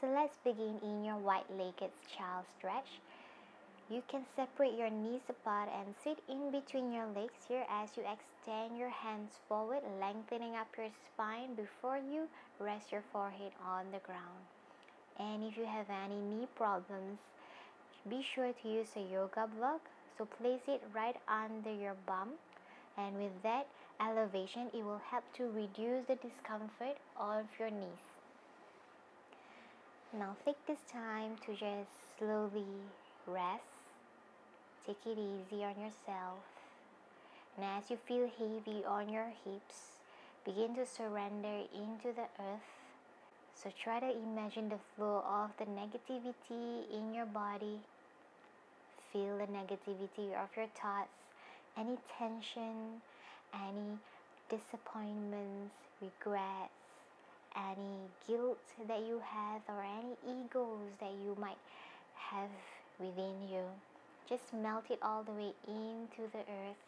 So let's begin in your wide-legged child stretch. You can separate your knees apart and sit in between your legs here as you extend your hands forward, lengthening up your spine before you rest your forehead on the ground. And if you have any knee problems, be sure to use a yoga block. So place it right under your bum, and with that elevation, it will help to reduce the discomfort of your knees. Now take this time to just slowly rest. Take it easy on yourself. And as you feel heavy on your hips, begin to surrender into the earth. So try to imagine the flow of the negativity in your body. Feel the negativity of your thoughts, any tension, any disappointments, regrets, any guilt that you have, or any egos that you might have within you. Just melt it all the way into the earth,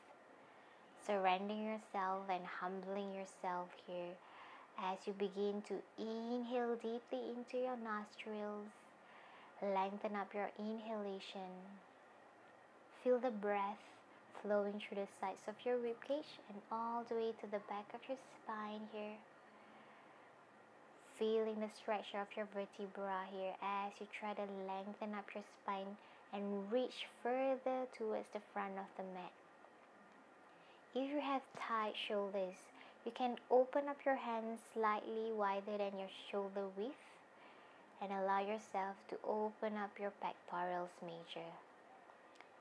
surrendering yourself and humbling yourself here as you begin to inhale deeply into your nostrils. Lengthen up your inhalation. Feel the breath flowing through the sides of your ribcage and all the way to the back of your spine here. Feeling the stretch of your vertebra here as you try to lengthen up your spine and reach further towards the front of the mat. If you have tight shoulders, you can open up your hands slightly wider than your shoulder width and allow yourself to open up your pectorals major.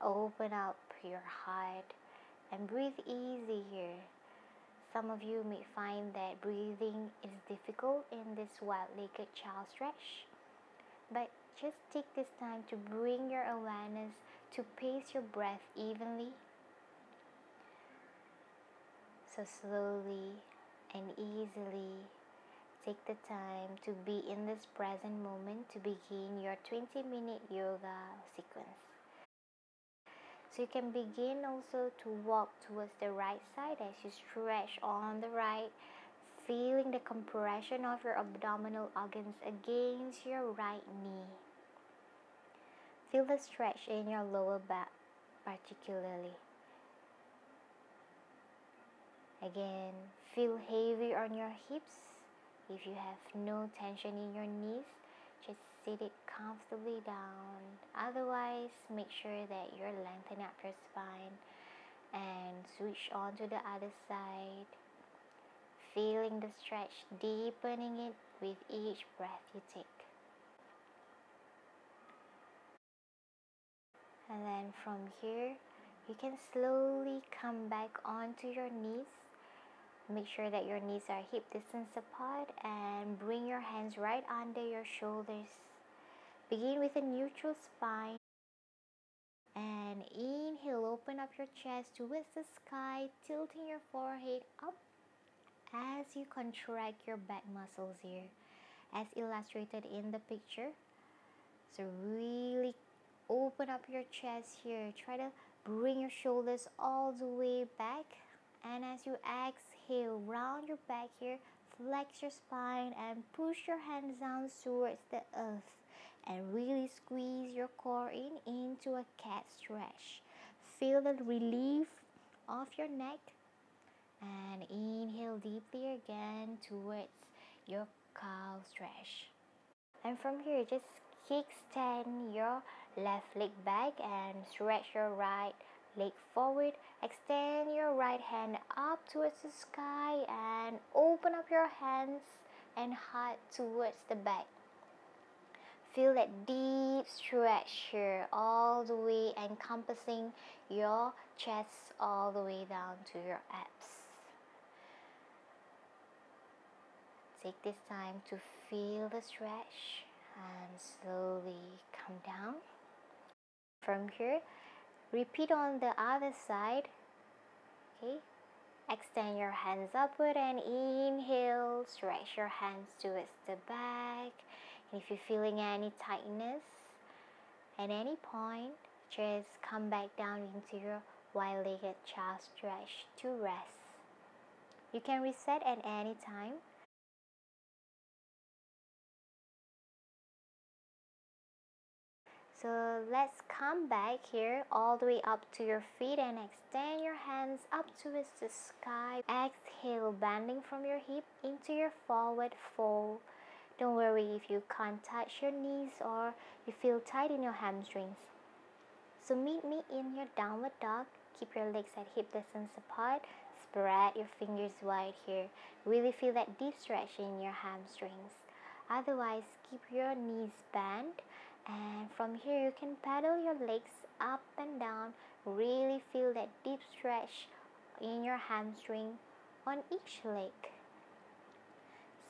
Open up your heart and breathe easy here. Some of you may find that breathing is difficult in this wide-legged child stretch, but just take this time to bring your awareness to pace your breath evenly. So slowly and easily take the time to be in this present moment to begin your 20-minute yoga sequence. So you can begin also to walk towards the right side as you stretch on the right, feeling the compression of your abdominal organs against your right knee. Feel the stretch in your lower back particularly. Again, feel heavy on your hips. If you have no tension in your knees, just sit it comfortably down. Otherwise, make sure that you're lengthening up your spine and switch on to the other side. Feeling the stretch, deepening it with each breath you take. And then from here, you can slowly come back onto your knees. Make sure that your knees are hip distance apart and bring your hands right under your shoulders. Begin with a neutral spine and inhale, open up your chest towards the sky, tilting your forehead up as you contract your back muscles here as illustrated in the picture. So really open up your chest here. Try to bring your shoulders all the way back, and as you exhale, round your back here, flex your spine and push your hands down towards the earth and really squeeze your core into a cat stretch. Feel the relief of your neck and inhale deeply again towards your cow stretch. And from here, just kickstand your left leg back and stretch your right leg forward. Extend your right hand up towards the sky and open up your hands and heart towards the back. Feel that deep stretch here all the way, encompassing your chest all the way down to your abs. Take this time to feel the stretch and slowly come down. From here, repeat on the other side. Okay, extend your hands upward and inhale, stretch your hands towards the back. And if you're feeling any tightness at any point, just come back down into your wide-legged child stretch to rest. You can reset at any time. So let's come back here all the way up to your feet and extend your hands up towards the sky. Exhale, bending from your hip into your forward fold. Don't worry if you can't touch your knees or you feel tight in your hamstrings. So meet me in your downward dog. Keep your legs at hip distance apart. Spread your fingers wide here. Really feel that deep stretch in your hamstrings. Otherwise, keep your knees bent. And from here, you can pedal your legs up and down. Really feel that deep stretch in your hamstring on each leg.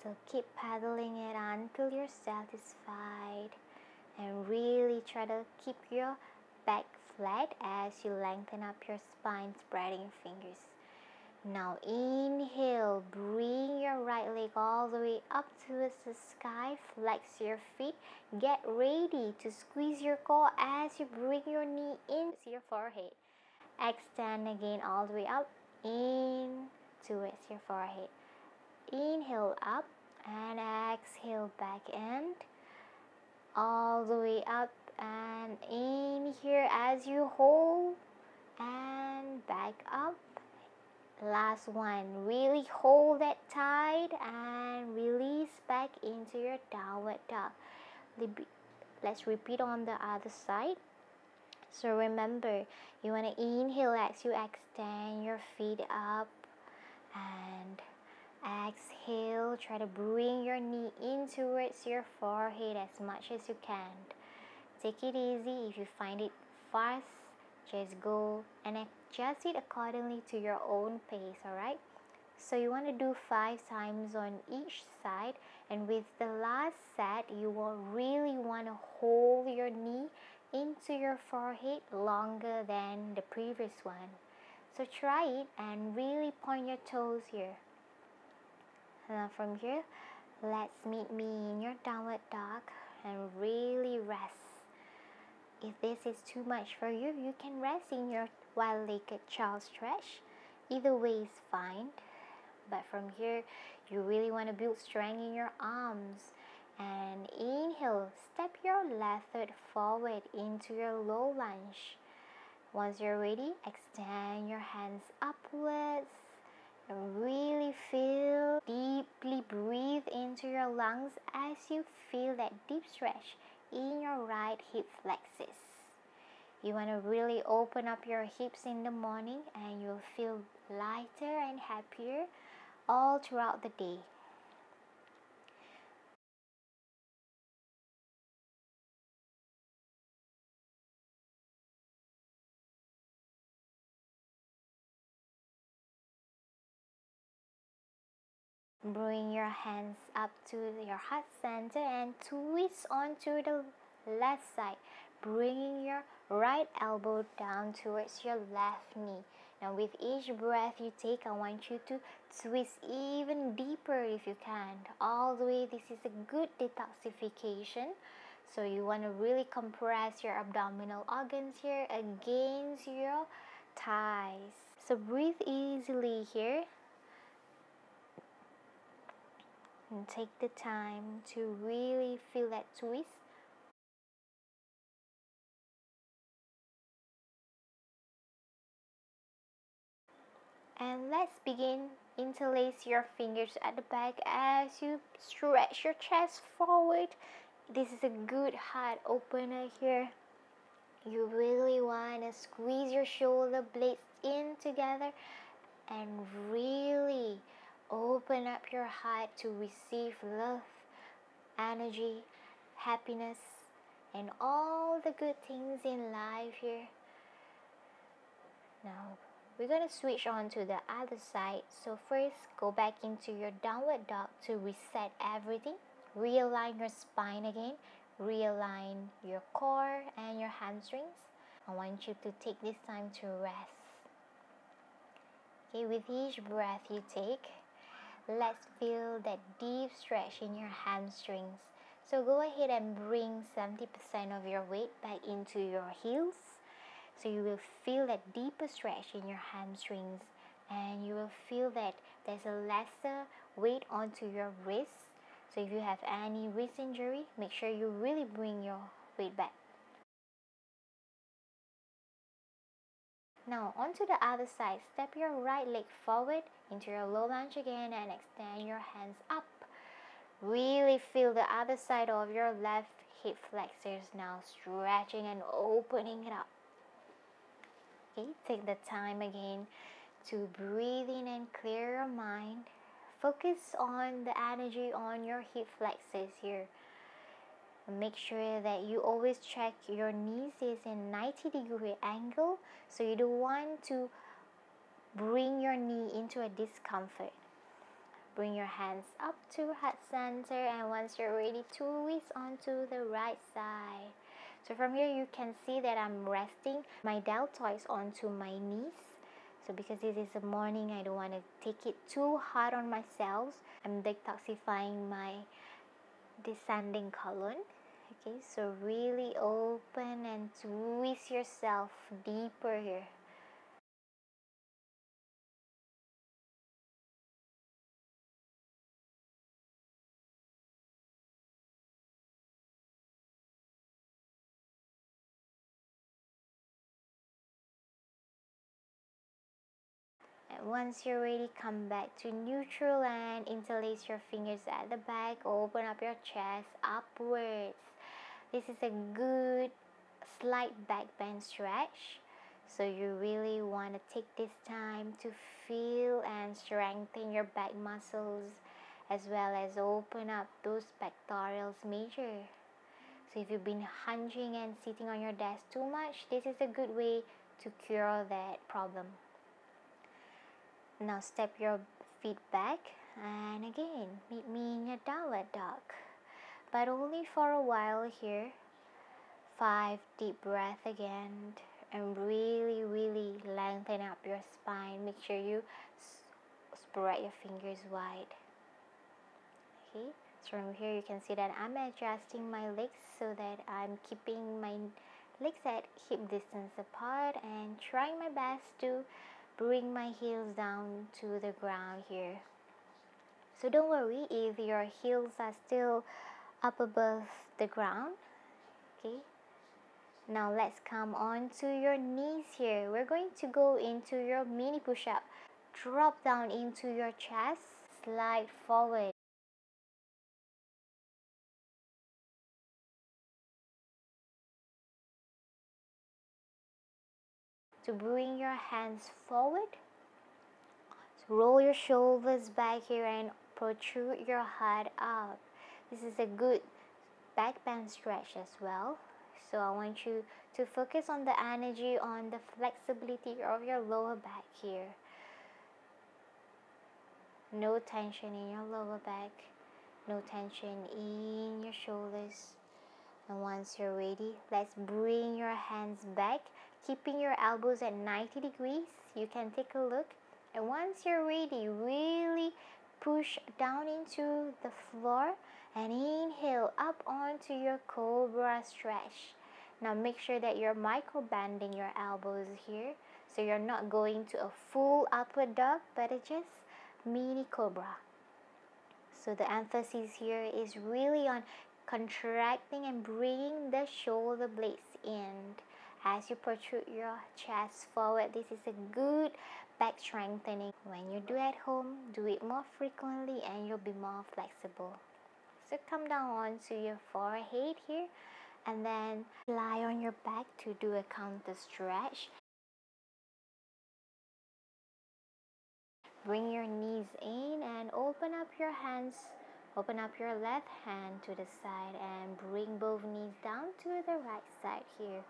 So keep pedaling it until you're satisfied. And really try to keep your back flat as you lengthen up your spine, spreading your fingers. Now inhale, bring your right leg all the way up towards the sky, flex your feet, get ready to squeeze your core as you bring your knee into your forehead. Extend again all the way up, in towards your forehead. Inhale up and exhale back in, all the way up and in here as you hold and back up. Last one, really hold that tight and release back into your downward dog. Let's repeat on the other side. So remember, you want to inhale as you extend your feet up, and exhale, try to bring your knee in towards your forehead as much as you can. Take it easy. If you find it fast, just go and adjust it accordingly to your own pace, alright? So you want to do 5 times on each side, and with the last set, you will really want to hold your knee into your forehead longer than the previous one. So try it and really point your toes here. Now from here, let's meet me in your downward dog and really rest. If this is too much for you, you can rest in your wide-legged child stretch. Either way is fine. But from here, you really want to build strength in your arms. And inhale, step your left foot forward into your low lunge. Once you're ready, extend your hands upwards. And really feel, deeply breathe into your lungs as you feel that deep stretch in your right hip flexes. You want to really open up your hips in the morning, and you'll feel lighter and happier all throughout the day. Bring your hands up to your heart center and twist onto the left side, bringing your right elbow down towards your left knee. Now with each breath you take, I want you to twist even deeper if you can. All the way, this is a good detoxification. So you want to really compress your abdominal organs here against your thighs. So breathe easily here. And take the time to really feel that twist. And let's begin. Interlace your fingers at the back as you stretch your chest forward. This is a good heart opener here. You really want to squeeze your shoulder blades in together and really open up your heart to receive love, energy, happiness, and all the good things in life here. Now we're going to switch on to the other side. So first, go back into your downward dog to reset everything. Realign your spine again. Realign your core and your hamstrings. I want you to take this time to rest. Okay, with each breath you take, let's feel that deep stretch in your hamstrings. So go ahead and bring 70% of your weight back into your heels. So you will feel that deeper stretch in your hamstrings, and you will feel that there's a lesser weight onto your wrists. So if you have any wrist injury, make sure you really bring your weight back. Now onto the other side. Step your right leg forward into your low lunge again and extend your hands up. Really feel the other side of your left hip flexors now, stretching and opening it up. Okay, take the time again to breathe in and clear your mind. Focus on the energy on your hip flexors here. Make sure that you always check your knees is in 90-degree angle, so you don't want to bring your knee into a discomfort. Bring your hands up to heart center, and once you're ready, twist onto the right side. So from here you can see that I'm resting my deltoids onto my knees. So because this is the morning, I don't want to take it too hard on myself. I'm detoxifying my descending colon. Okay, so really open and twist yourself deeper here. And once you're ready, come back to neutral and interlace your fingers at the back. Open up your chest upwards. This is a good slight back bend stretch. So you really want to take this time to feel and strengthen your back muscles, as well as open up those pectorals major. So if you've been hunching and sitting on your desk too much, this is a good way to cure that problem. Now step your feet back and again meet me in your downward dog, but only for a while here. 5 deep breath again, and really lengthen up your spine. Make sure you spread your fingers wide. Okay, so from here you can see that I'm adjusting my legs so that I'm keeping my legs at hip distance apart and trying my best to bring my heels down to the ground here. So don't worry if your heels are still up above the ground. Okay, now let's come on to your knees here. We're going to go into your mini push-up. Drop down into your chest, slide forward. To bring your hands forward, so roll your shoulders back here and protrude your head up. This is a good back bend stretch as well. So I want you to focus on the energy, on the flexibility of your lower back here. No tension in your lower back, no tension in your shoulders. And once you're ready, let's bring your hands back, keeping your elbows at 90 degrees. You can take a look. And once you're ready, really push down into the floor and inhale up onto your Cobra stretch. Now make sure that you're micro bending your elbows here, so you're not going to a full upward dog, but it's just mini Cobra. So the emphasis here is really on contracting and bringing the shoulder blades in. As you protrude your chest forward, this is a good back strengthening. When you do at home, do it more frequently and you'll be more flexible. So come down onto your forehead here and then lie on your back to do a counter stretch. Bring your knees in and open up your hands. Open up your left hand to the side and bring both knees down to the right side here.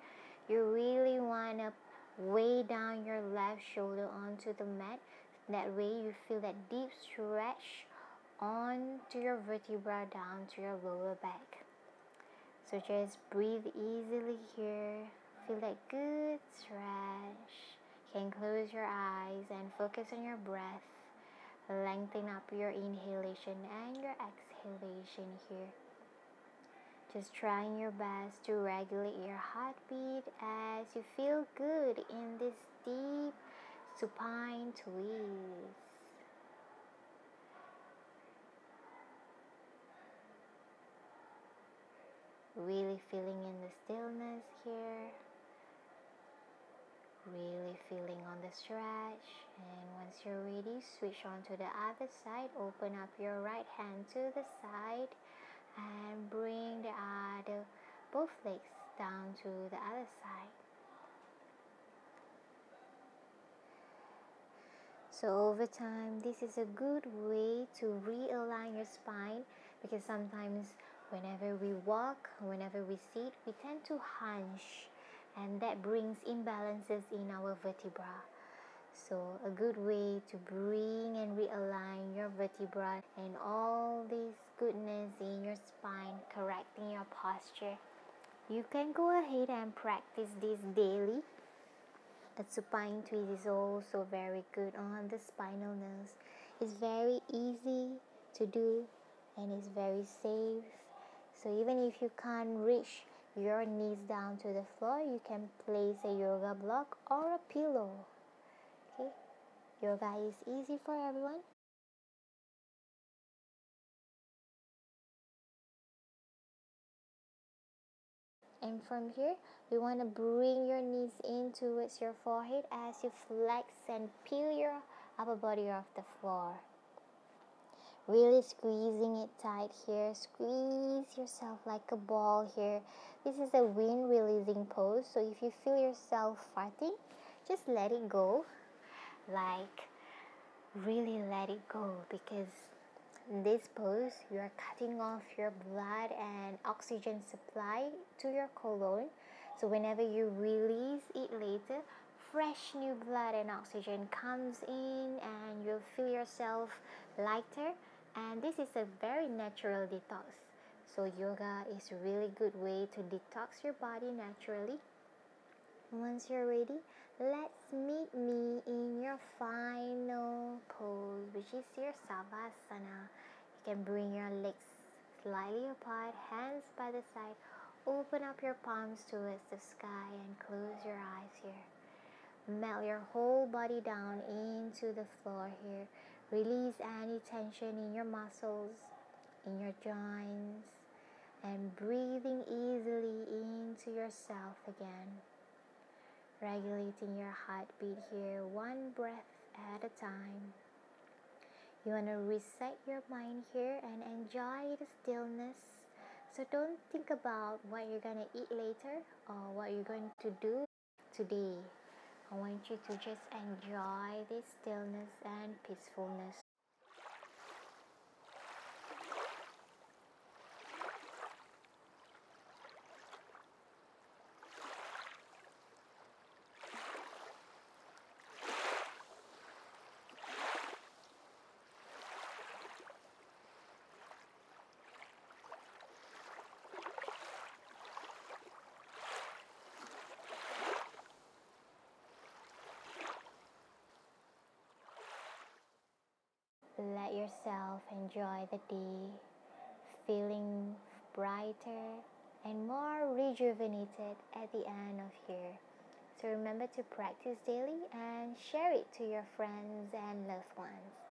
You really want to weigh down your left shoulder onto the mat. That way you feel that deep stretch onto your vertebra down to your lower back. So just breathe easily here. Feel that good stretch. You can close your eyes and focus on your breath. Lengthen up your inhalation and your exhalation here. Just trying your best to regulate your heartbeat as you feel good in this deep supine twist. Really feeling in the stillness here. Really feeling stretch, and once you're ready, switch on to the other side. Open up your right hand to the side and bring both legs down to the other side. So over time, this is a good way to realign your spine, because sometimes whenever we walk, whenever we sit, we tend to hunch, and that brings imbalances in our vertebra. So a good way to bring and realign your vertebra and all this goodness in your spine, correcting your posture. You can go ahead and practice this daily. A supine twist is also very good on the spinal nerves. It's very easy to do and it's very safe. So even if you can't reach your knees down to the floor, you can place a yoga block or a pillow. Okay? Yoga is easy for everyone. And from here, we want to bring your knees in towards your forehead as you flex and peel your upper body off the floor. Really squeezing it tight here. Squeeze yourself like a ball here. This is a wind releasing pose. So if you feel yourself farting, just let it go. Like, really let it go, because in this pose, you are cutting off your blood and oxygen supply to your colon. So whenever you release it later, fresh new blood and oxygen comes in and you'll feel yourself lighter. And this is a very natural detox. So yoga is a really good way to detox your body naturally. Once you're ready, let's meet me in your final pose, which is your savasana. You can bring your legs slightly apart, hands by the side. Open up your palms towards the sky and close your eyes here. Melt your whole body down into the floor here. Release any tension in your muscles, in your joints, and breathing easily into yourself again. Regulating your heartbeat here, one breath at a time. You want to reset your mind here and enjoy the stillness. So don't think about what you're going to eat later or what you're going to do today. I want you to just enjoy this stillness and peacefulness. Let yourself enjoy the day, feeling brighter and more rejuvenated at the end of here. So remember to practice daily and share it to your friends and loved ones.